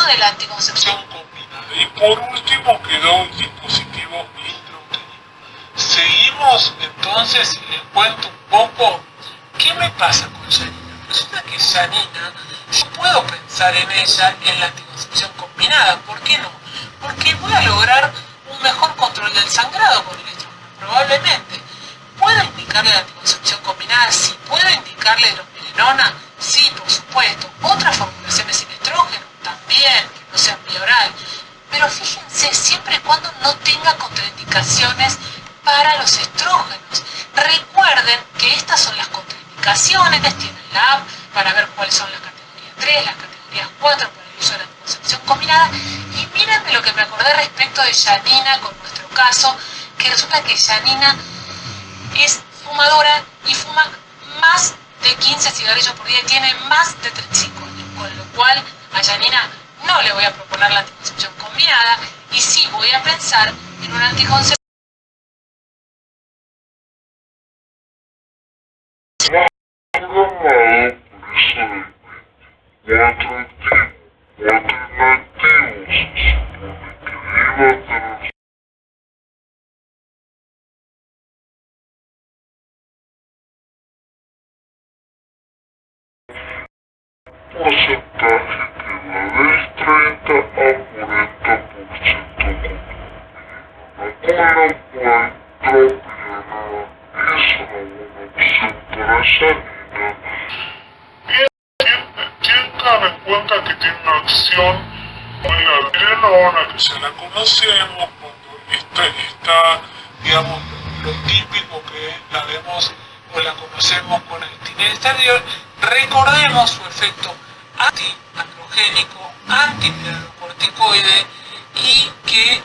caso de la anticoncepción combinada. Y por último quedó el dispositivo intrauterino. Seguimos entonces y les cuento un poco qué me pasa con Janina. Resulta que Janina, yo puedo pensar en ella en la anticoncepción combinada. ¿Por qué no? Porque voy a lograr un mejor control del sangrado con el estrógeno, probablemente. ¿Puedo indicarle la anticoncepción combinada? Sí. ¿Puedo indicarle drospirenona? Sí, por supuesto. ¿Otras formulaciones sin estrógeno? También, que no sean vía oral. Pero fíjense, siempre y cuando no tenga contraindicaciones para los estrógenos. Recuerden que estas son las contraindicaciones, tienen la app para ver cuáles son las categorías 3, las categorías 4 para el uso de la anticoncepción combinada. Y miren de lo que me acordé respecto de Janina con nuestro caso, que resulta que Janina es fumadora y fuma más de 15 cigarrillos por día y tiene más de 35 años, con lo cual a Janina no le voy a proponer la anticoncepción combinada y sí voy a pensar en una anticoncepción porcentaje que va del 30 a 40% con la cual dropirenona es una buena opción para Janina. Tengan en cuenta que tiene una acción con la dropirenona, que ya la conocemos, cuando está digamos, lo típico que la vemos o la conocemos con el tinel exterior. Recordemos su efecto antiandrogénico, antipirocorticoide y que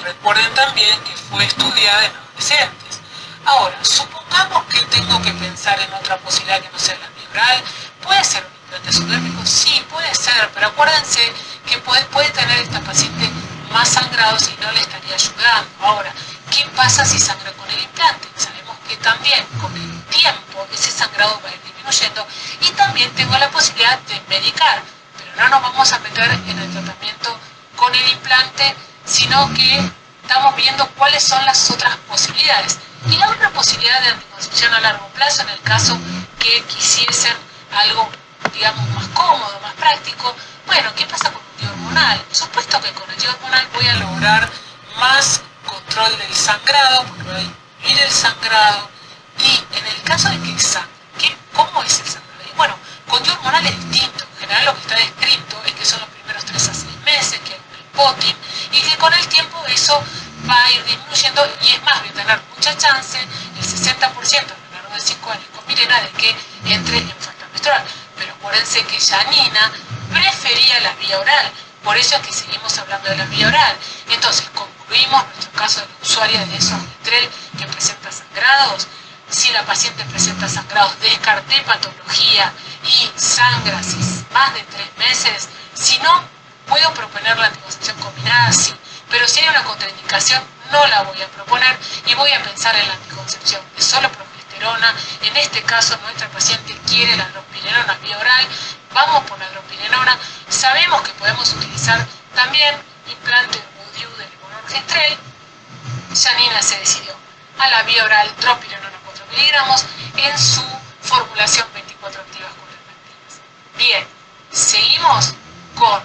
recuerden también que fue estudiada en adolescentes. Ahora, supongamos que tengo que pensar en otra posibilidad que no sea la vía oral. ¿Puede ser un implante subdérmico? Sí, puede ser, pero acuérdense que puede tener esta paciente más sangrados y no le estaría ayudando. Ahora, ¿qué pasa si sangra con el implante? Sabemos que también con el tiempo ese sangrado va a ir disminuyendo y también tengo la posibilidad de medicar, pero no nos vamos a meter en el tratamiento con el implante, sino que estamos viendo cuáles son las otras posibilidades. Y la otra posibilidad de anticoncepción a largo plazo, en el caso que quisiesen algo, digamos, más cómodo, más práctico, bueno, ¿qué pasa con un DIU hormonal? Por supuesto que con el DIU hormonal voy a lograr más control del sangrado, porque voy a disminuir el sangrado, y en el caso de que sangre, ¿cómo es el sangrado? Y bueno, con DIU hormonal es distinto. En general lo que está descrito es que son los primeros 3 a 6 meses, que hay un spotting, y que con el tiempo eso va a ir disminuyendo, y es más, voy a tener mucha chance, el 60% a lo largo de 5 años con Mirena, de que entre en falta menstrual. Pero acuérdense que Janina prefería la vía oral, por eso es que seguimos hablando de la vía oral. Entonces, concluimos nuestro caso de la usuaria de Desogestrel que presenta sangrados. Si la paciente presenta sangrados, descarté patología y sangra hace más de 3 meses. Si no, puedo proponer la anticoncepción combinada, sí. Pero si hay una contraindicación, no la voy a proponer y voy a pensar en la anticoncepción de solo progesterona. En este caso, nuestra paciente quiere la drospirenona vía oral. Vamos por la drospirenona. Sabemos que podemos utilizar también implante o DIU de levonorgestrel. Janina se decidió a la vía oral drospirenona 4 miligramos en su formulación 24 activas complementarias. Bien, seguimos con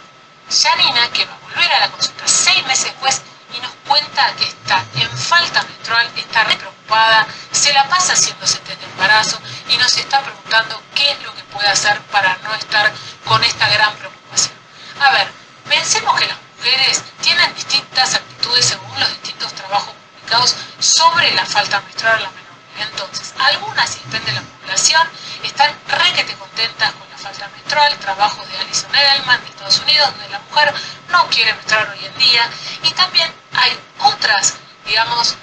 Janina, que va a volver a la consulta 6 meses después y nos cuenta que está en falta menstrual, está re preocupada, se la pasa haciéndose test de embarazo y nos está preguntando qué es lo que puede hacer para no estar con esta gran preocupación. A ver, pensemos que las mujeres tienen distintas actitudes según los distintos trabajos publicados sobre la falta menstrual a la menor. Entonces, algunas, y depende de la población, están requete contentas con la falta menstrual, trabajos de Alison Edelman de Estados Unidos, donde la mujer no quiere menstruar hoy en día, y también hay otras, digamos,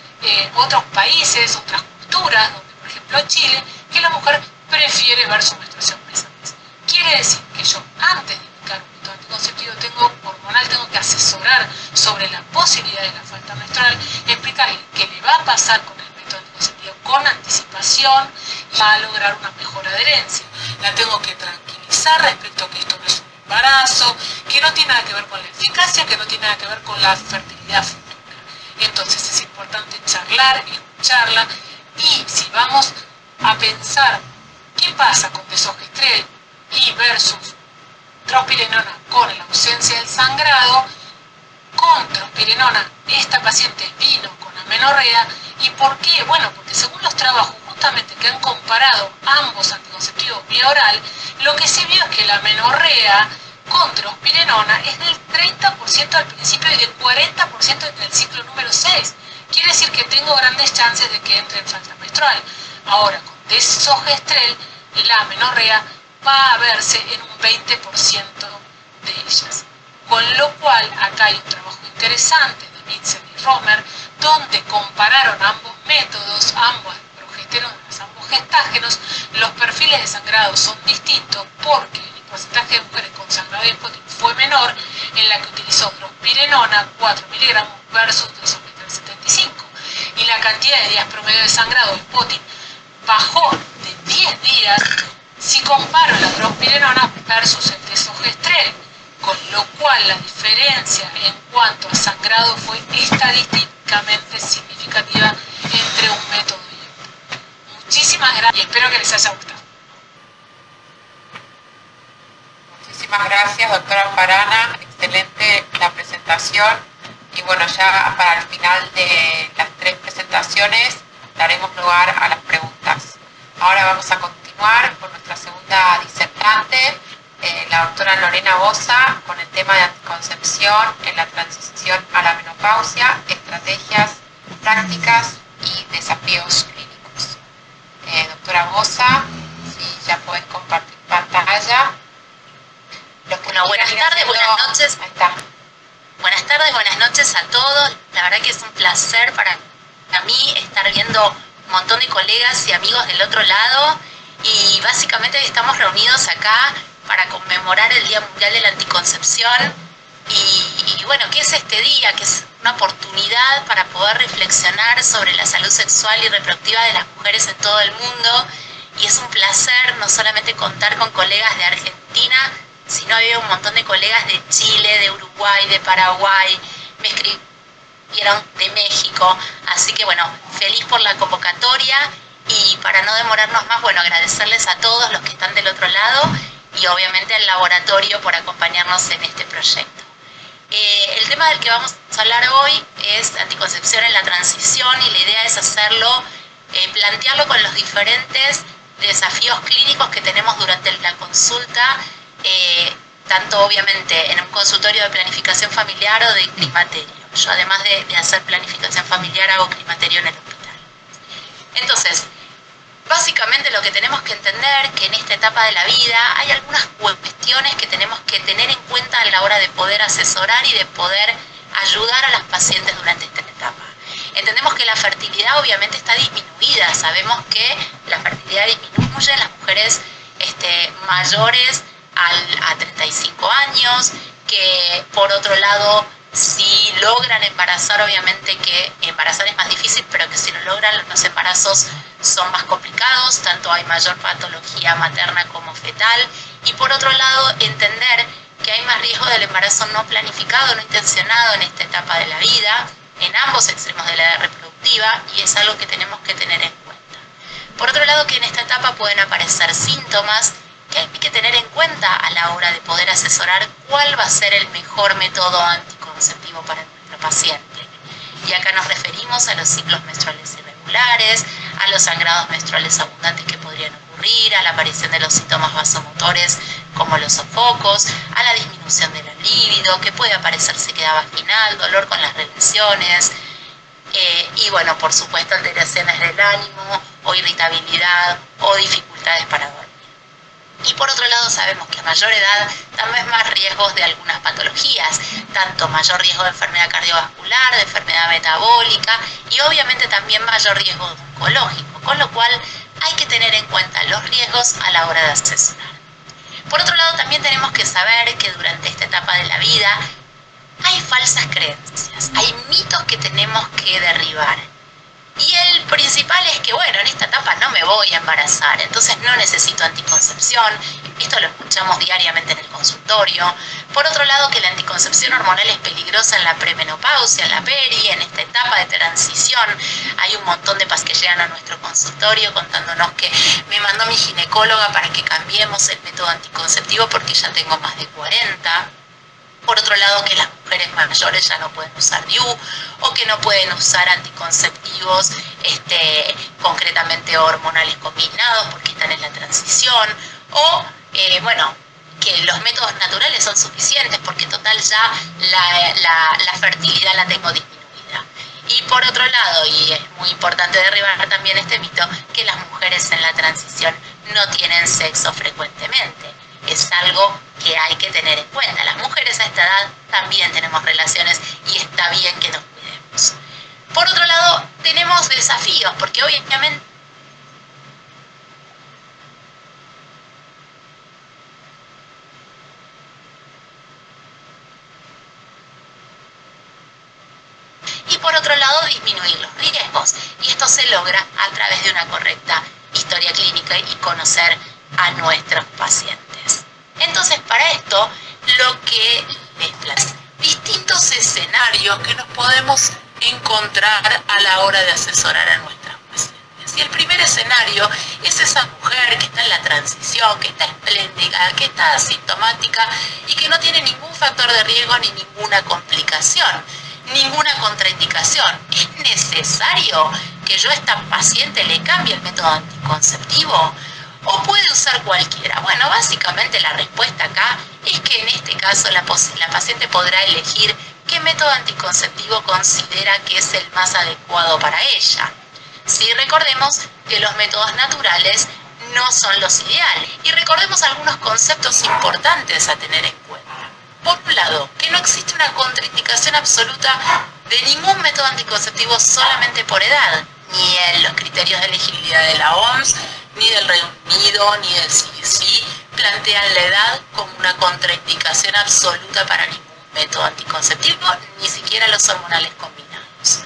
otros países, otras culturas, donde por ejemplo Chile, que la mujer prefiere ver su menstruación mes a mes. Quiere decir que yo, antes de indicar un método anticonceptivo hormonal, tengo que asesorar sobre la posibilidad de la falta menstrual, explicarle qué le va a pasar con el método anticonceptivo con anticipación y va a lograr una mejor adherencia. La tengo que tranquilizar respecto a que esto no es un embarazo, que no tiene nada que ver con la eficacia, que no tiene nada que ver con la fertilidad futura. Entonces es importante charlar, escucharla, y si vamos a pensar qué pasa con desogestrel y versus trospirenona con la ausencia del sangrado, con trospirenona esta paciente vino con amenorrea. ¿Y por qué? Bueno, porque según los trabajos justamente que han comparado ambos anticonceptivos vía oral, lo que se vio es que la amenorrea con trospirenona es del 30% al principio y del 40% en el ciclo número 6. Quiere decir que tengo grandes chances de que entre en falta menstrual. Ahora, con desogestrel, la amenorrea va a verse en un 20% de ellas. Con lo cual, acá hay un trabajo interesante de Mitchell y Romer, donde compararon ambos métodos, ambas progesteronas, ambos gestágenos. Los perfiles de sangrado son distintos porque el porcentaje de mujeres con sangrado hispótico fue menor, en la que utilizó drospirenona 4 miligramos versus desogestrel 75. Y la cantidad de días promedio de sangrado hispótico bajó de 10 días si comparo la drospirenona versus el desogestrel, con lo cual la diferencia en cuanto a sangrado fue estadísticamente significativa entre un método y otro. Muchísimas gracias y espero que les haya gustado. Muchísimas gracias, doctora Amparana, excelente la presentación. Y bueno, ya para el final de las 3 presentaciones daremos lugar a las preguntas. Ahora vamos a continuar con nuestra segunda disertante, la doctora Lorena Bosa, con el tema de anticoncepción en la transición a la menopausia, estrategias, prácticas y desafíos clínicos. Doctora Bosa, si ya puedes compartir pantalla. Bueno, buenas tardes, buenas noches. Ahí está. Buenas tardes, buenas noches a todos. La verdad que es un placer para mí estar viendo un montón de colegas y amigos del otro lado, y básicamente estamos reunidos acá para conmemorar el Día Mundial de la Anticoncepción. Y bueno, ¿qué es este día? Que es una oportunidad para poder reflexionar sobre la salud sexual y reproductiva de las mujeres en todo el mundo. Y es un placer no solamente contar con colegas de Argentina, sino había un montón de colegas de Chile, de Uruguay, de Paraguay, me escribieron de México. Así que bueno, feliz por la convocatoria, y para no demorarnos más, bueno, agradecerles a todos los que están del otro lado y obviamente al laboratorio por acompañarnos en este proyecto. El tema del que vamos a hablar hoy es anticoncepción en la transición, y la idea es hacerlo, plantearlo con los diferentes desafíos clínicos que tenemos durante la consulta, tanto obviamente en un consultorio de planificación familiar o de climaterio. Yo, además de hacer planificación familiar, hago climaterio en el hospital. Entonces, básicamente lo que tenemos que entender que en esta etapa de la vida hay algunas cuestiones que tenemos que tener en cuenta a la hora de poder asesorar y de poder ayudar a las pacientes durante esta etapa. Entendemos que la fertilidad obviamente está disminuida. Sabemos que la fertilidad disminuye en las mujeres mayores a 35 años, que por otro lado, si logran embarazar, obviamente que embarazar es más difícil, pero que si lo logran, los embarazos son más complicados, tanto hay mayor patología materna como fetal. Y por otro lado, entender que hay más riesgo del embarazo no planificado, no intencionado en esta etapa de la vida, en ambos extremos de la edad reproductiva, y es algo que tenemos que tener en cuenta. Por otro lado, que en esta etapa pueden aparecer síntomas que hay que tener en cuenta a la hora de poder asesorar cuál va a ser el mejor método anticonceptivo para nuestro paciente. Y acá nos referimos a los ciclos menstruales irregulares, a los sangrados menstruales abundantes que podrían ocurrir, a la aparición de los síntomas vasomotores como los sofocos, a la disminución de la libido, que puede aparecer sequedad vaginal, dolor con las relaciones, y bueno, por supuesto, alteraciones del ánimo o irritabilidad o dificultades para dormir. Y por otro lado, sabemos que a mayor edad también más riesgos de algunas patologías, tanto mayor riesgo de enfermedad cardiovascular, de enfermedad metabólica y obviamente también mayor riesgo oncológico, con lo cual hay que tener en cuenta los riesgos a la hora de asesorar. Por otro lado, también tenemos que saber que durante esta etapa de la vida hay falsas creencias, hay mitos que tenemos que derribar. Y el principal es que, bueno, en esta etapa no me voy a embarazar, entonces no necesito anticoncepción. Esto lo escuchamos diariamente en el consultorio. Por otro lado, que la anticoncepción hormonal es peligrosa en la premenopausia, en la peri, en esta etapa de transición. Hay un montón de pacientes que llegan a nuestro consultorio contándonos que me mandó mi ginecóloga para que cambiemos el método anticonceptivo porque ya tengo más de 40. Por otro lado, que las mujeres mayores ya no pueden usar DIU o que no pueden usar anticonceptivos concretamente hormonales combinados porque están en la transición, o que los métodos naturales son suficientes porque total ya la fertilidad la tengo disminuida. Y por otro lado, y es muy importante derribar también este mito, que las mujeres en la transición no tienen sexo frecuentemente. Es algo que hay que tener en cuenta. Las mujeres a esta edad también tenemos relaciones y está bien que nos cuidemos. Por otro lado, tenemos desafíos, porque obviamente y por otro lado disminuir los riesgos. Y esto se logra a través de una correcta historia clínica y conocer a nuestros pacientes. Entonces, para esto, lo que es distintos escenarios que nos podemos encontrar a la hora de asesorar a nuestras pacientes. Y el primer escenario es esa mujer que está en la transición, que está espléndida, que está asintomática y que no tiene ningún factor de riesgo ni ninguna complicación, ninguna contraindicación. ¿Es necesario que yo a esta paciente le cambie el método anticonceptivo? ¿O puede usar cualquiera? Bueno, básicamente la respuesta acá es que en este caso la paciente podrá elegir qué método anticonceptivo considera que es el más adecuado para ella. Sí, recordemos que los métodos naturales no son los ideales. Y recordemos algunos conceptos importantes a tener en cuenta. Por un lado, que no existe una contraindicación absoluta de ningún método anticonceptivo solamente por edad, ni en los criterios de elegibilidad de la OMS, ni del Reino Unido, ni del CDC plantean la edad como una contraindicación absoluta para ningún método anticonceptivo, ni siquiera los hormonales combinados.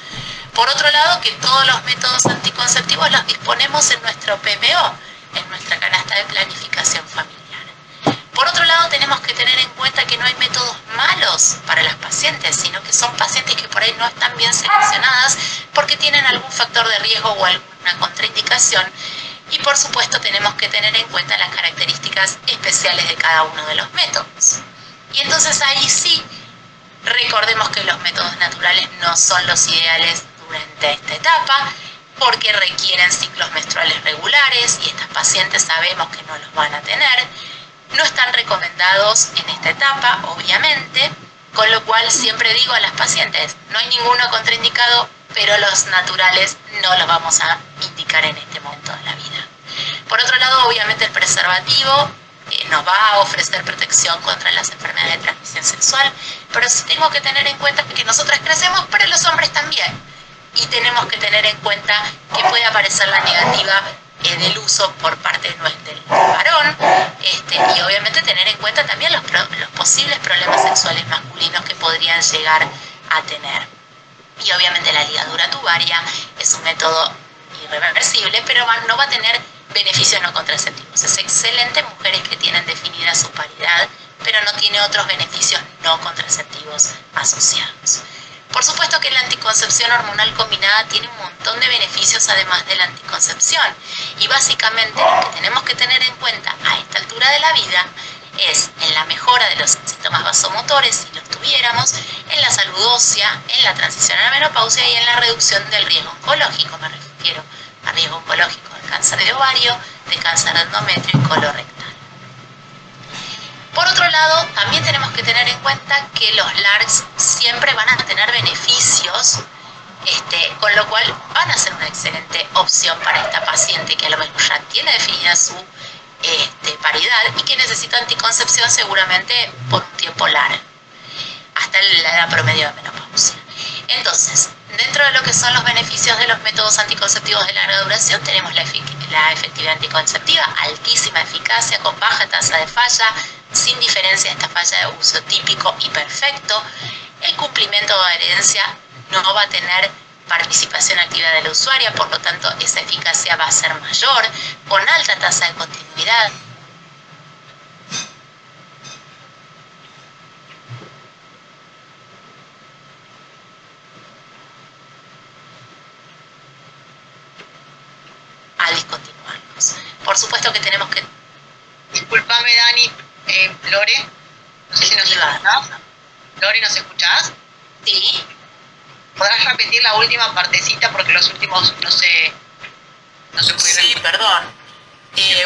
Por otro lado, que todos los métodos anticonceptivos los disponemos en nuestro PMO, en nuestra canasta de planificación familiar. Por otro lado, tenemos que tener en cuenta que no hay métodos malos para las pacientes, sino que son pacientes que por ahí no están bien seleccionadas porque tienen algún factor de riesgo o alguna contraindicación. Y por supuesto tenemos que tener en cuenta las características especiales de cada uno de los métodos. Y entonces ahí sí, recordemos que los métodos naturales no son los ideales durante esta etapa, porque requieren ciclos menstruales regulares y estas pacientes sabemos que no los van a tener. No están recomendados en esta etapa, obviamente, con lo cual siempre digo a las pacientes, no hay ninguno contraindicado, pero los naturales no los vamos a indicar en este momento de la vida. Por otro lado, obviamente el preservativo nos va a ofrecer protección contra las enfermedades de transmisión sexual, pero sí tengo que tener en cuenta que nosotras crecemos, pero los hombres también. Y tenemos que tener en cuenta que puede aparecer la negativa del uso por parte del varón, y obviamente tener en cuenta también los posibles problemas sexuales masculinos que podrían llegar a tener. Y obviamente la ligadura tubaria es un método irreversible, pero no va a tener beneficios no contraceptivos. Es excelente en mujeres que tienen definida su paridad, pero no tiene otros beneficios no contraceptivos asociados. Por supuesto que la anticoncepción hormonal combinada tiene un montón de beneficios además de la anticoncepción. Y básicamente lo que tenemos que tener en cuenta a esta altura de la vida es en la mejora de los síntomas vasomotores, si los tuviéramos, en la salud ósea, en la transición a la menopausia y en la reducción del riesgo oncológico. Me refiero a riesgo oncológico de cáncer de ovario, de cáncer de endometrio y colorectal. Por otro lado, también tenemos que tener en cuenta que los LARCs siempre van a tener beneficios, con lo cual van a ser una excelente opción para esta paciente que a lo mejor ya tiene definida su paridad y que necesita anticoncepción seguramente por un tiempo largo, hasta la edad promedio de menopausia. Entonces, dentro de lo que son los beneficios de los métodos anticonceptivos de larga duración, tenemos la efectividad anticonceptiva, altísima eficacia, con baja tasa de falla, sin diferencia de esta falla de uso típico y perfecto. El cumplimiento de adherencia no va a tener participación activa de la usuaria, por lo tanto esa eficacia va a ser mayor, con alta tasa de continuidad. A discontinuarlos. Por supuesto que tenemos que... Disculpame, Dani, Lore, no sé si nos escuchás. Lore, ¿nos escuchás? Sí. ¿Podrás repetir la última partecita porque los últimos no se pudieron? Sí, perdón.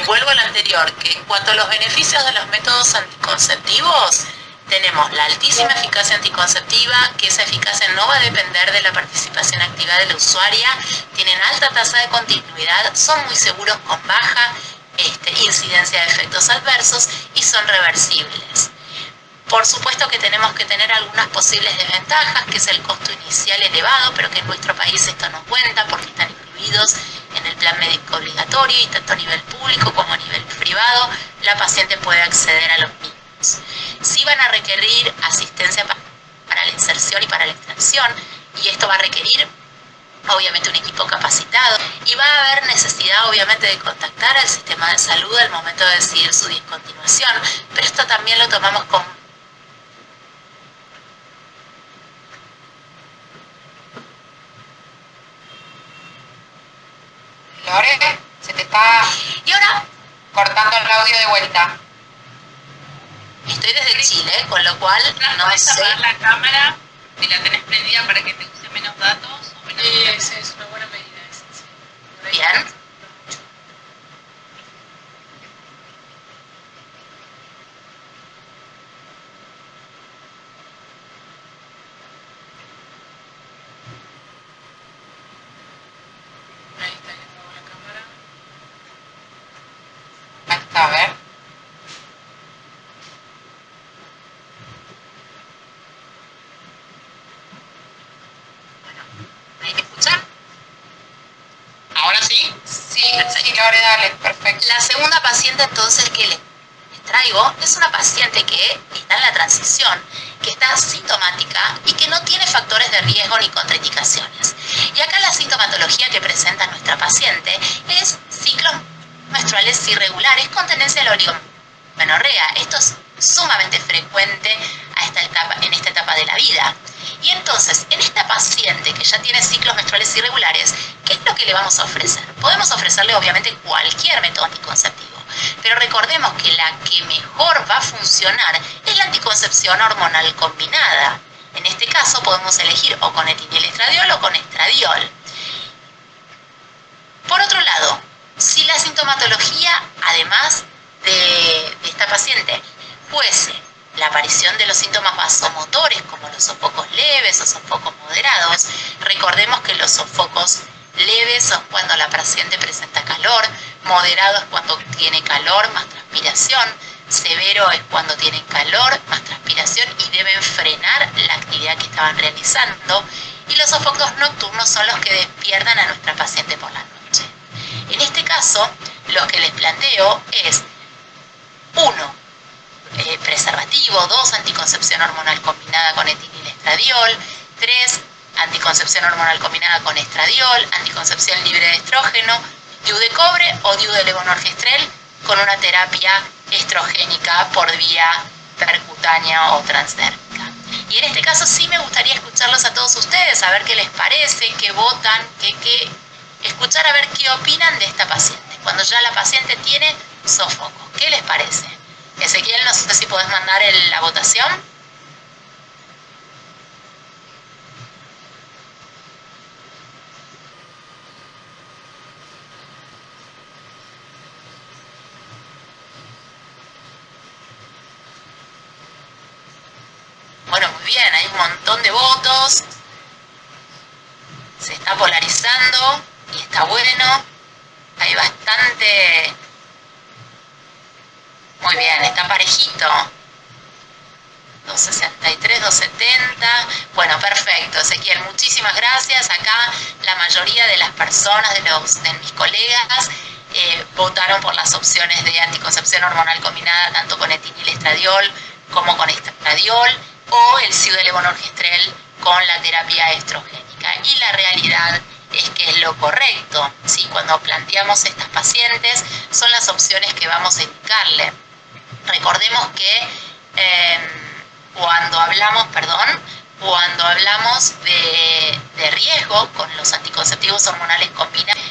Vuelvo al anterior, que en cuanto a los beneficios de los métodos anticonceptivos, tenemos la altísima eficacia anticonceptiva, que esa eficacia no va a depender de la participación activa de la usuaria, tienen alta tasa de continuidad, son muy seguros con baja incidencia de efectos adversos y son reversibles. Por supuesto que tenemos que tener algunas posibles desventajas, que es el costo inicial elevado, pero que en nuestro país esto no cuenta porque están incluidos en el plan médico obligatorio y tanto a nivel público como a nivel privado la paciente puede acceder a los mismos. Sí van a requerir asistencia para la inserción y para la extracción, y esto va a requerir obviamente un equipo capacitado y va a haber necesidad obviamente de contactar al sistema de salud al momento de decidir su discontinuación, pero esto también lo tomamos como Lore, se te está y ahora cortando el audio de vuelta. estoy desde Chile, con lo cual no ¿Puedes sé. apagar la cámara si la tenés prendida para que te use menos datos? O menos Esa es una buena medida. Sí. Bien. Ahí está, ya apagó la cámara. Ahí está, a ver. ¿Me escuchan? ¿Ahora sí? Sí, Lore, dale, perfecto. La segunda paciente entonces que les traigo es una paciente que está en la transición, que está sintomática y que no tiene factores de riesgo ni contraindicaciones. Y acá la sintomatología que presenta nuestra paciente es ciclos menstruales irregulares con tendencia a la oligomenorrea. Esto es sumamente frecuente en esta etapa de la vida. Y entonces, en esta paciente que ya tiene ciclos menstruales irregulares, ¿qué es lo que le vamos a ofrecer? Podemos ofrecerle obviamente cualquier método anticonceptivo, pero recordemos que la que mejor va a funcionar es la anticoncepción hormonal combinada. En este caso podemos elegir o con etinilestradiol o con estradiol. Por otro lado, si la sintomatología, además de esta paciente, fuese la aparición de los síntomas vasomotores como los sofocos leves o sofocos moderados, recordemos que los sofocos leves son cuando la paciente presenta calor, moderado es cuando tiene calor más transpiración, severo es cuando tienen calor más transpiración y deben frenar la actividad que estaban realizando, y los sofocos nocturnos son los que despiertan a nuestra paciente por la noche. En este caso, lo que les planteo es 1. Preservativo, 2. Anticoncepción hormonal combinada con etinilestradiol, 3. Anticoncepción hormonal combinada con estradiol, anticoncepción libre de estrógeno, DIU de cobre o DIU de levonorgestrel con una terapia estrogénica por vía percutánea o transdérmica. Y en este caso sí me gustaría escucharlos a todos ustedes, a ver qué les parece, qué votan, escuchar a ver qué opinan de esta paciente, cuando ya la paciente tiene sofoco. ¿Qué les parece? Ezequiel, no sé si podés mandar la votación. Bueno, muy bien, hay un montón de votos. Se está polarizando y está bueno. Hay bastante... Muy bien, está parejito. 263, 270. Bueno, perfecto, Ezequiel, muchísimas gracias. Acá la mayoría de las personas, de mis colegas, votaron por las opciones de anticoncepción hormonal combinada, tanto con etinilestradiol como con estradiol, o el SIU de levonorgestrel con la terapia estrogénica. y la realidad es que es lo correcto, ¿sí? Cuando planteamos estas pacientes son las opciones que vamos a indicarle. Recordemos que cuando hablamos de riesgo con los anticonceptivos hormonales combinados,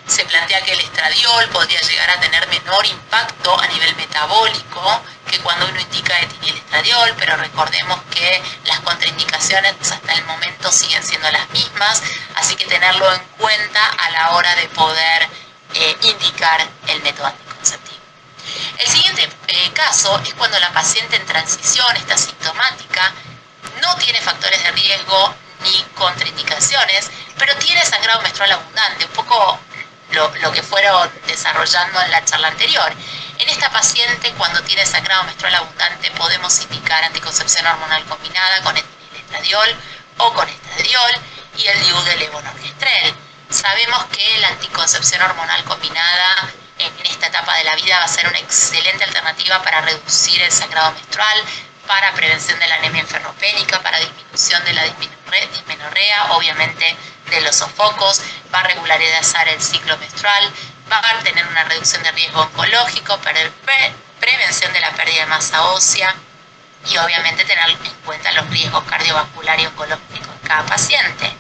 se plantea que el estradiol podría llegar a tener menor impacto a nivel metabólico que cuando uno indica etinilestradiol, pero recordemos que las contraindicaciones hasta el momento siguen siendo las mismas, así que tenerlo en cuenta a la hora de poder indicar el método anticonceptivo. El siguiente caso es cuando la paciente en transición está sintomática, no tiene factores de riesgo ni contraindicaciones, pero tiene sangrado menstrual abundante, un poco lo que fueron desarrollando en la charla anterior. En esta paciente, cuando tiene sangrado menstrual abundante, podemos indicar anticoncepción hormonal combinada con etinilestradiol o con estradiol y el DIU de levonorgestrel. Sabemos que la anticoncepción hormonal combinada en esta etapa de la vida va a ser una excelente alternativa para reducir el sangrado menstrual, para prevención de la anemia ferropénica, para disminución de la dismenorrea, obviamente de los sofocos, va a regularizar el ciclo menstrual, va a tener una reducción de riesgo oncológico, prevención de la pérdida de masa ósea y obviamente tener en cuenta los riesgos cardiovasculares y oncológicos de cada paciente.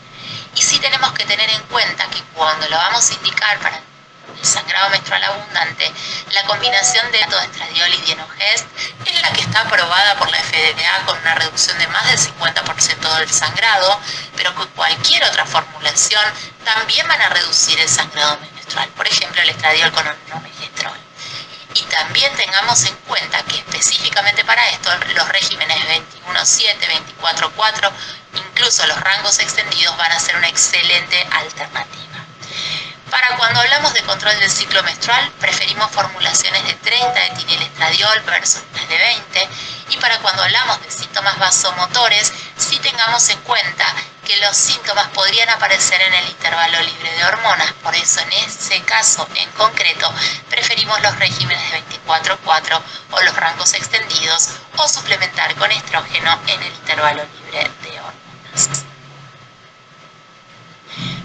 Y sí tenemos que tener en cuenta que cuando lo vamos a indicar para el sangrado menstrual abundante, la combinación de estradiol y dienogest es la que está aprobada por la FDA con una reducción de más del 50% del sangrado, pero con cualquier otra formulación también van a reducir el sangrado menstrual, por ejemplo el estradiol con normegestrol. Y también tengamos en cuenta que específicamente para esto los regímenes 21-7, 24-4, incluso los rangos extendidos van a ser una excelente alternativa. Para cuando hablamos de control del ciclo menstrual, preferimos formulaciones de 30 de etinilestradiol versus 3 de 20. Y para cuando hablamos de síntomas vasomotores, sí tengamos en cuenta que los síntomas podrían aparecer en el intervalo libre de hormonas. Por eso, en ese caso en concreto, preferimos los regímenes de 24-4 o los rangos extendidos o suplementar con estrógeno en el intervalo libre de hormonas.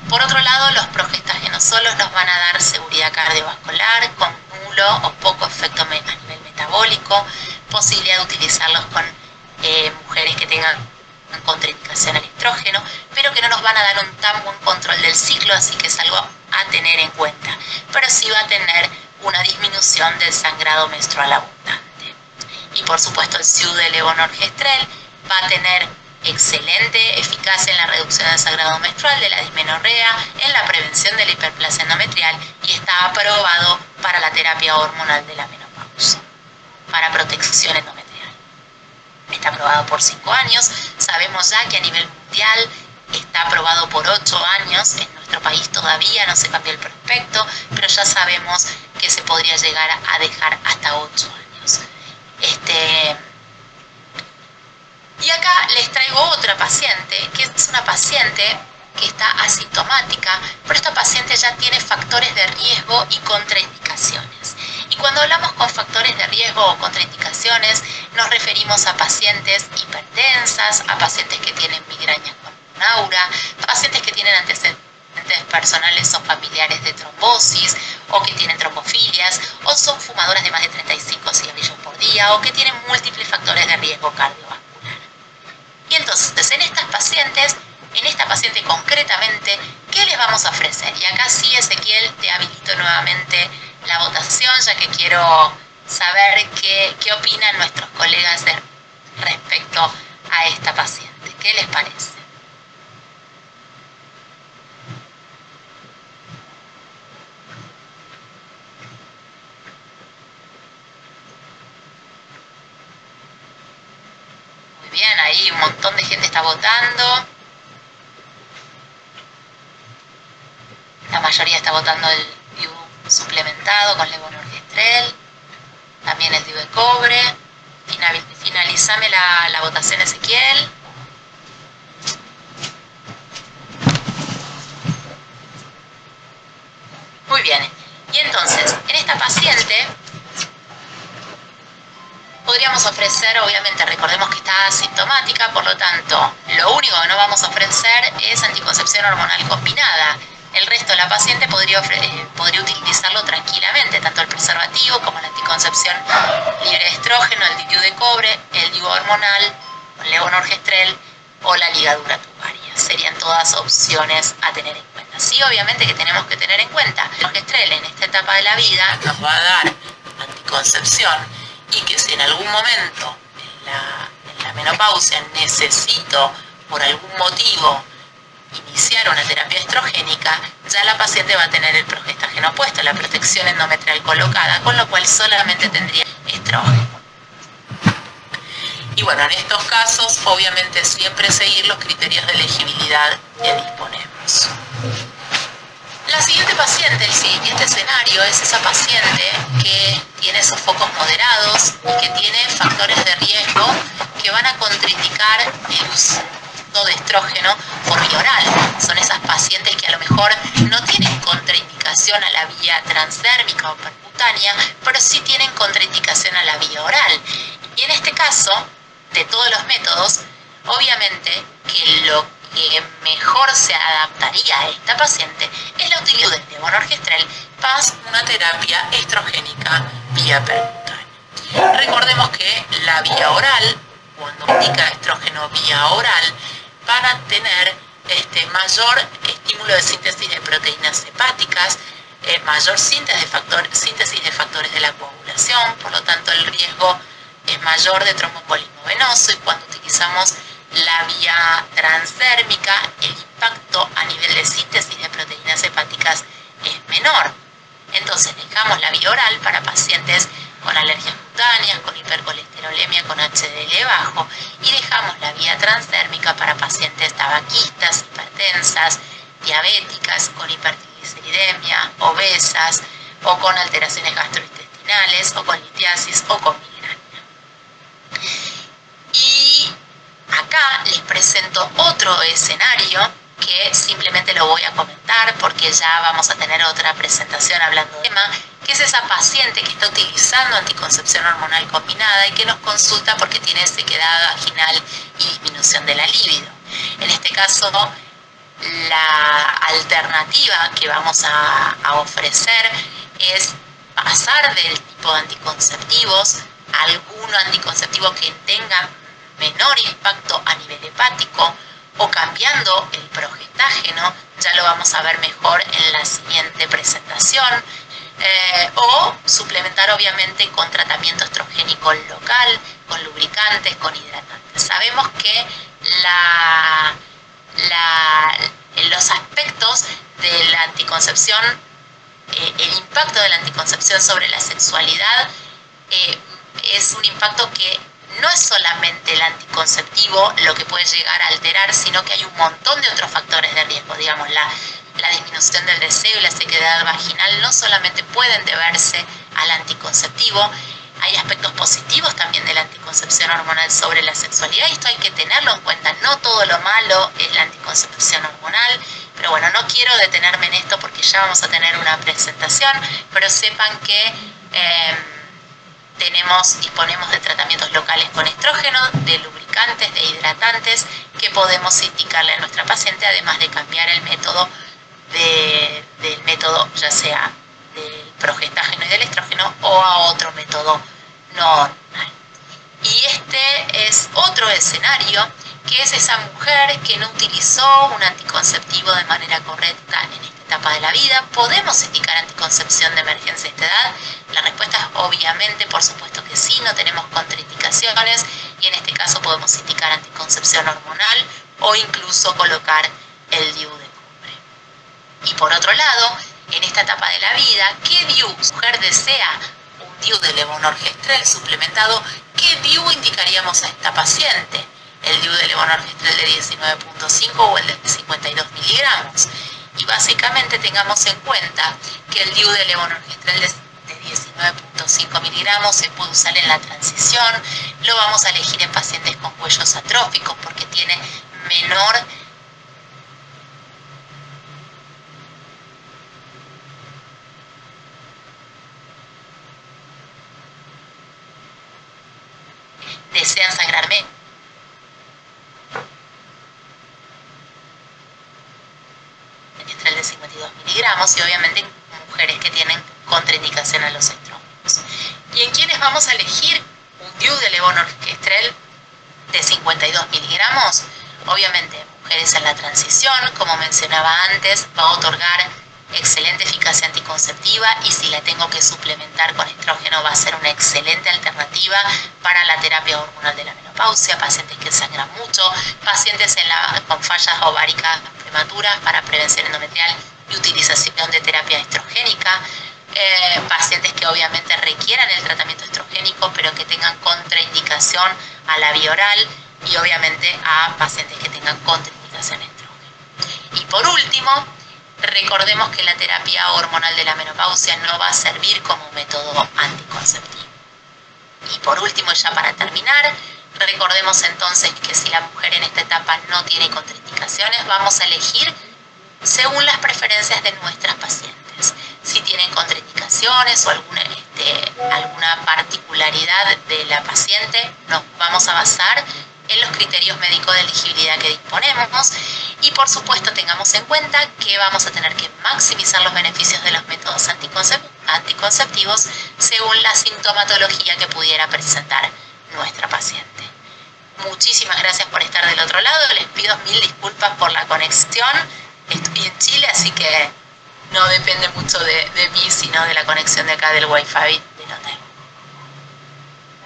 Por otro lado, los progestágenos solos nos van a dar seguridad cardiovascular con nulo o poco efecto a nivel metabólico, posibilidad de utilizarlos con mujeres que tengan contraindicación al estrógeno, pero que no nos van a dar un tan buen control del ciclo, así que es algo a tener en cuenta. Pero sí va a tener una disminución del sangrado menstrual abundante. Y por supuesto el SIU de levonorgestrel va a tener excelente eficacia en la reducción del sangrado menstrual, de la dismenorrea, en la prevención de la hiperplasia endometrial y está aprobado para la terapia hormonal de la menopausia, para protección endometrial. Está aprobado por 5 años, sabemos ya que a nivel mundial está aprobado por 8 años, en nuestro país todavía no se cambió el prospecto, pero ya sabemos que se podría llegar a dejar hasta 8 años. Y acá les traigo otra paciente, que es una paciente que está asintomática, pero esta paciente ya tiene factores de riesgo y contraindicaciones. Y cuando hablamos con factores de riesgo o contraindicaciones, nos referimos a pacientes hipertensas, a pacientes que tienen migrañas con aura, pacientes que tienen antecedentes personales o familiares de trombosis, o que tienen trombofilias, o son fumadoras de más de 35 cigarrillos por día, o que tienen múltiples factores de riesgo cardiovascular. Y entonces, en esta paciente concretamente, ¿qué les vamos a ofrecer? Y acá sí, Ezequiel, te habilito nuevamente la votación, ya que quiero saber qué opinan nuestros colegas respecto a esta paciente. ¿Qué les parece? Bien, ahí un montón de gente está votando. La mayoría está votando el DIU suplementado con levonorgestrel, también el DIU de cobre. Finalizame la votación, Ezequiel. Muy bien. Y entonces, en esta paciente podríamos ofrecer, obviamente, recordemos que está asintomática, por lo tanto, Lo único que no vamos a ofrecer es anticoncepción hormonal combinada. El resto de la paciente podría utilizarlo tranquilamente, tanto el preservativo como la anticoncepción libre de estrógeno, el DIU de cobre, el DIU hormonal, el levonorgestrel o la ligadura tubaria. Serían todas opciones a tener en cuenta. Sí, obviamente que tenemos que tener en cuenta que el levonorgestrel en esta etapa de la vida nos va a dar anticoncepción y que si en algún momento en la menopausia necesito por algún motivo iniciar una terapia estrogénica, ya la paciente va a tener el progestágeno puesto, la protección endometrial colocada, con lo cual solamente tendría estrógeno. Y bueno, en estos casos, obviamente siempre seguir los criterios de elegibilidad que disponemos. La siguiente paciente, el siguiente escenario, es esa paciente que tiene sofocos moderados y que tiene factores de riesgo que van a contraindicar el uso de estrógeno por vía oral. Son esas pacientes que a lo mejor no tienen contraindicación a la vía transdérmica o percutánea, pero sí tienen contraindicación a la vía oral. Y en este caso, de todos los métodos, obviamente que lo que mejor se adaptaría a esta paciente es la utilidad del levonorgestrel más una terapia estrogénica vía percutánea. Recordemos que la vía oral, cuando indica estrógeno vía oral, van a tener mayor estímulo de síntesis de proteínas hepáticas, mayor síntesis de factores de la coagulación, por lo tanto el riesgo es mayor de tromboembolismo venoso, y cuando utilizamos la vía transdérmica, el impacto a nivel de síntesis de proteínas hepáticas es menor. Entonces dejamos la vía oral para pacientes con alergias cutáneas, con hipercolesterolemia, con HDL bajo, y dejamos la vía transdérmica para pacientes tabaquistas, hipertensas, diabéticas, con hipertrigliceridemia, obesas, o con alteraciones gastrointestinales, o con litiasis, o con migraña. Y acá les presento otro escenario que simplemente lo voy a comentar porque ya vamos a tener otra presentación hablando del tema, que es esa paciente que está utilizando anticoncepción hormonal combinada y que nos consulta porque tiene sequedad vaginal y disminución de la libido. En este caso, la alternativa que vamos a ofrecer es pasar del tipo de anticonceptivos a algún anticonceptivo que tenga menor impacto a nivel hepático, o cambiando el progestágeno, ya lo vamos a ver mejor en la siguiente presentación, o suplementar obviamente con tratamiento estrogénico local, con lubricantes, con hidratantes. Sabemos que los aspectos de la anticoncepción, el impacto de la anticoncepción sobre la sexualidad es un impacto que no es solamente el anticonceptivo lo que puede llegar a alterar, sino que hay un montón de otros factores de riesgo. Digamos, la disminución del deseo y la sequedad vaginal no solamente pueden deberse al anticonceptivo, hay aspectos positivos también de la anticoncepción hormonal sobre la sexualidad, y esto hay que tenerlo en cuenta. No todo lo malo es la anticoncepción hormonal, pero bueno, no quiero detenerme en esto porque ya vamos a tener una presentación, pero sepan que disponemos de tratamientos locales con estrógeno, de lubricantes, de hidratantes que podemos indicarle a nuestra paciente, además de cambiar el método del método, ya sea del progestágeno y del estrógeno, o a otro método no hormonal. Y este es otro escenario, que es esa mujer que no utilizó un anticonceptivo de manera correcta en esta etapa de la vida. ¿Podemos indicar anticoncepción de emergencia a esta edad? La respuesta es obviamente, por supuesto que sí, no tenemos contraindicaciones, y en este caso podemos indicar anticoncepción hormonal o incluso colocar el DIU de cobre. Y por otro lado, en esta etapa de la vida, ¿qué DIU? Si la mujer desea un DIU de levonorgestrel suplementado, ¿qué DIU indicaríamos a esta paciente? El DIU de levonorgestrel de 19.5 o el de 52 miligramos. Y básicamente tengamos en cuenta que el DIU de levonorgestrel de 19.5 miligramos se puede usar en la transición. Lo vamos a elegir en pacientes con cuellos atróficos porque tiene menor desean sagrarme. 52 miligramos y obviamente en mujeres que tienen contraindicación a los estrógenos. ¿Y en quiénes vamos a elegir un DIU de levonorgestrel de 52 miligramos? Obviamente, mujeres en la transición, como mencionaba antes, va a otorgar excelente eficacia anticonceptiva y si la tengo que suplementar con estrógeno va a ser una excelente alternativa para la terapia hormonal de la menopausia, pacientes que sangran mucho, pacientes con fallas ováricas prematuras para prevención endometrial y utilización de terapia estrogénica, pacientes que obviamente requieran el tratamiento estrogénico pero que tengan contraindicación a la vía oral y obviamente a pacientes que tengan contraindicación a estrógeno. Y por último, recordemos que la terapia hormonal de la menopausia no va a servir como método anticonceptivo. Y por último, ya para terminar, recordemos entonces que si la mujer en esta etapa no tiene contraindicaciones, vamos a elegir según las preferencias de nuestras pacientes. Si tienen contraindicaciones o alguna particularidad de la paciente, nos vamos a basar en los criterios médicos de elegibilidad que disponemos y por supuesto tengamos en cuenta que vamos a tener que maximizar los beneficios de los métodos anticonceptivos según la sintomatología que pudiera presentar nuestra paciente. Muchísimas gracias por estar del otro lado, les pido mil disculpas por la conexión, estoy en Chile así que no depende mucho de mí sino de la conexión de acá del Wi-Fi del hotel.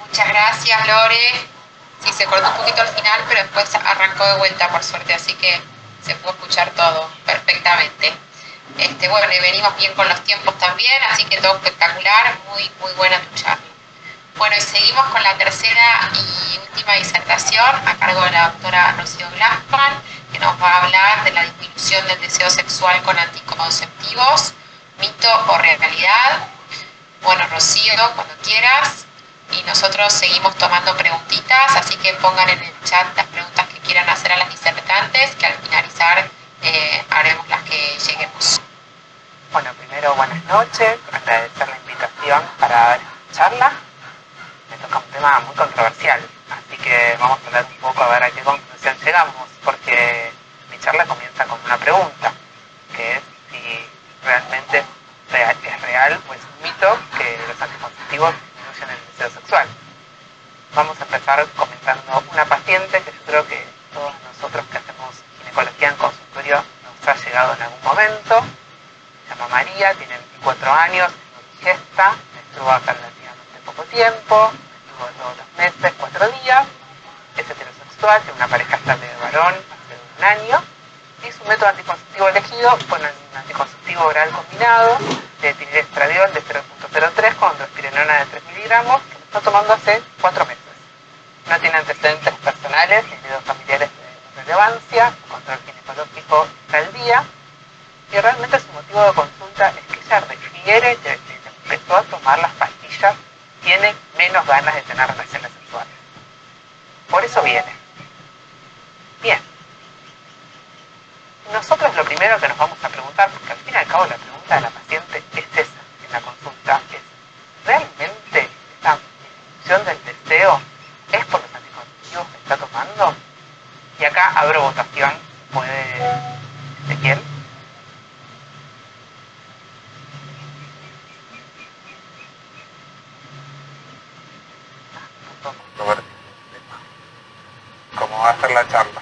Muchas gracias, Lore. Sí, se cortó un poquito al final, pero después arrancó de vuelta, por suerte, así que se pudo escuchar todo perfectamente. Bueno, y venimos bien con los tiempos también, así que todo espectacular, muy buena tu charla. Bueno, y seguimos con la tercera y última disertación a cargo de la doctora Rocío Glassman, que nos va a hablar de la disminución del deseo sexual con anticonceptivos, mito o realidad. Bueno, Rocío, cuando quieras. Y nosotros seguimos tomando preguntitas, así que pongan en el chat las preguntas que quieran hacer a las disertantes, que al finalizar haremos las que lleguemos. Bueno, primero buenas noches, agradecer la invitación para dar esta charla. Me toca un tema muy controversial, así que vamos a hablar un poco a ver a qué conclusión llegamos, porque mi charla comienza con una pregunta, que es si realmente es real o es un mito que los anticonceptivos en el deseo sexual. Vamos a empezar comentando una paciente que yo creo que todos nosotros que hacemos ginecología en consultorio nos ha llegado en algún momento. Se llama María, tiene 24 años, es digesta, menstrua hace relativamente poco tiempo, menstrua todos los meses, 4 días, es heterosexual, tiene una pareja estable de varón hace un año y su método anticonceptivo elegido fue un anticonceptivo oral combinado de estradiol de 0.03 con drospirenona de 3 miligramos que lo está tomando hace 4 meses. No tiene antecedentes personales ni de familiares de relevancia, su control ginecológico está al día y realmente su motivo de consulta es que ella refiere que desde que empezó a tomar las pastillas tiene menos ganas de tener relaciones sexuales. Por eso viene. Bien. Nosotros lo primero que nos vamos a preguntar, porque al fin y al cabo la pregunta de la paciente es esa en la consulta, es ¿realmente esta disminución del deseo es por los anticonceptivos que está tomando? Y acá abro votación, ¿puede Ezequiel? ¿Cómo va a ser la charla?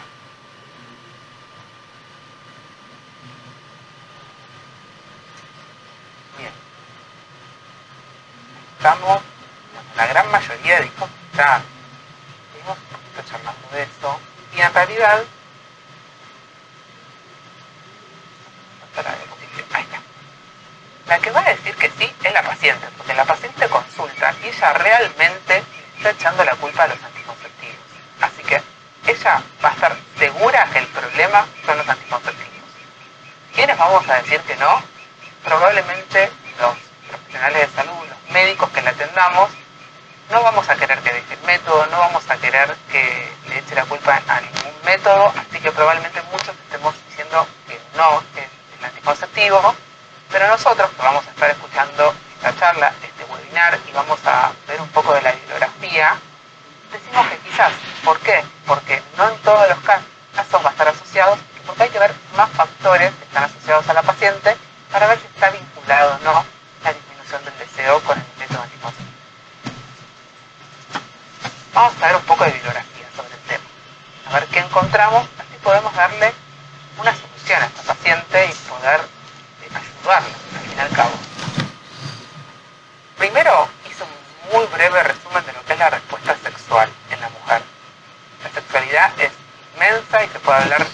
Estamos, la gran mayoría dijo que ya estuvimos un poquito charlando de eso y en realidad ahí está. La que va a decir que sí es la paciente, porque la paciente consulta y ella realmente está echando la culpa a los anticonceptivos, así que ella va a estar segura que el problema son los anticonceptivos. ¿Quiénes vamos a decir que no? Probablemente los profesionales de salud, los médicos que la atendamos, no vamos a querer que deje el método, no vamos a querer que le eche la culpa a ningún método, así que probablemente muchos estemos diciendo que no es el anticonceptivo, pero nosotros que vamos a estar escuchando esta charla, este webinar y vamos a ver un poco de la bibliografía, decimos que quizás, ¿por qué? Porque no en todos los casos va a estar asociado, porque hay que ver más factores que están asociados a la paciente para ver si está vinculado o no la disminución del deseo con el método anticonceptivo. Vamos a ver un poco de bibliografía sobre el tema, a ver qué encontramos, así podemos darle una solución a esta paciente y poder ayudarla, al fin y al cabo. Primero, hice un muy breve resumen de lo que es la respuesta sexual en la mujer. La sexualidad es inmensa y se puede hablar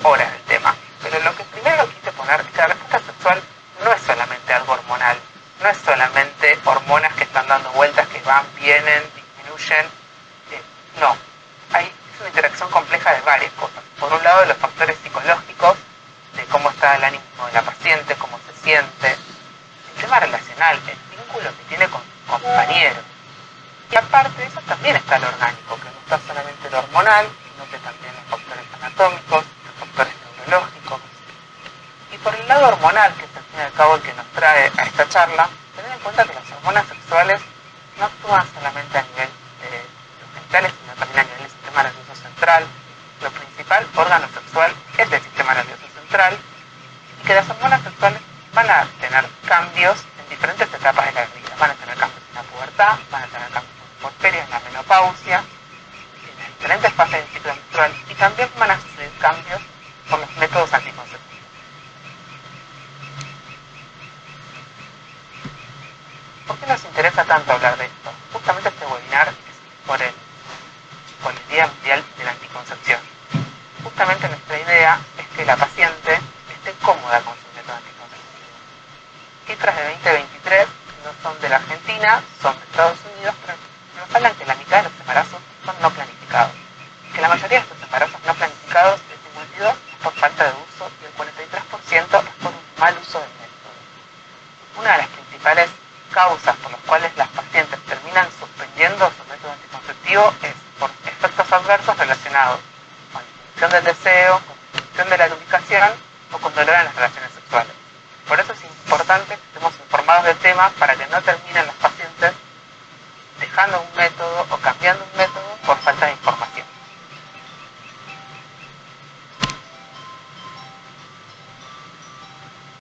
horas del tema, pero lo que primero quise poner es que la respuesta sexual no es solamente algo hormonal, no es solamente hormonas que están dando vueltas, que van, vienen, disminuyen, no, es una interacción compleja de varias cosas. Por un lado, los factores psicológicos, de cómo está el ánimo de la paciente, cómo se siente, el tema relacional, el vínculo que tiene con sus compañeros. Y aparte de eso también está lo orgánico, que no está solamente lo hormonal, sino que también los factores anatómicos, los factores neurológicos. Y por el lado hormonal, que es al fin y al cabo el que nos trae a esta charla, tener en cuenta que las hormonas sexuales no actúan solamente a nivel de los genitales, sino también a nivel del sistema nervioso central. Lo principal órgano sexual es el sistema nervioso central, y que las hormonas sexuales van a tener cambios en diferentes etapas de la vida. Van a tener cambios en la pubertad, van a tener cambios en la porperia, en la menopausia, en las diferentes fases del ciclo menstrual, y también van a suceder cambios por los métodos anticonceptivos. ¿Por qué nos interesa tanto hablar de esto? Justamente este webinar es por el Día Mundial de la Anticoncepción. Justamente nuestra idea es que la paciente esté cómoda con su método anticonceptivo. Cifras de 2023 no son de la Argentina, son de Estados Unidos, pero nos hablan que la mitad de los embarazos son no planificados. Que la mayoría de estos embarazos no planificados, el 52% es por falta de uso y el 43% es por un mal uso del método. Una de las principales causas por las cuales las pacientes terminan suspendiendo su método anticonceptivo es por efectos adversos relacionados con disminución del deseo, con disminución de la lubricación o con dolor en las relaciones sexuales. Por eso es importante que estemos informados del tema para que no terminen las pacientes dejando un método o cambiando un método por falta de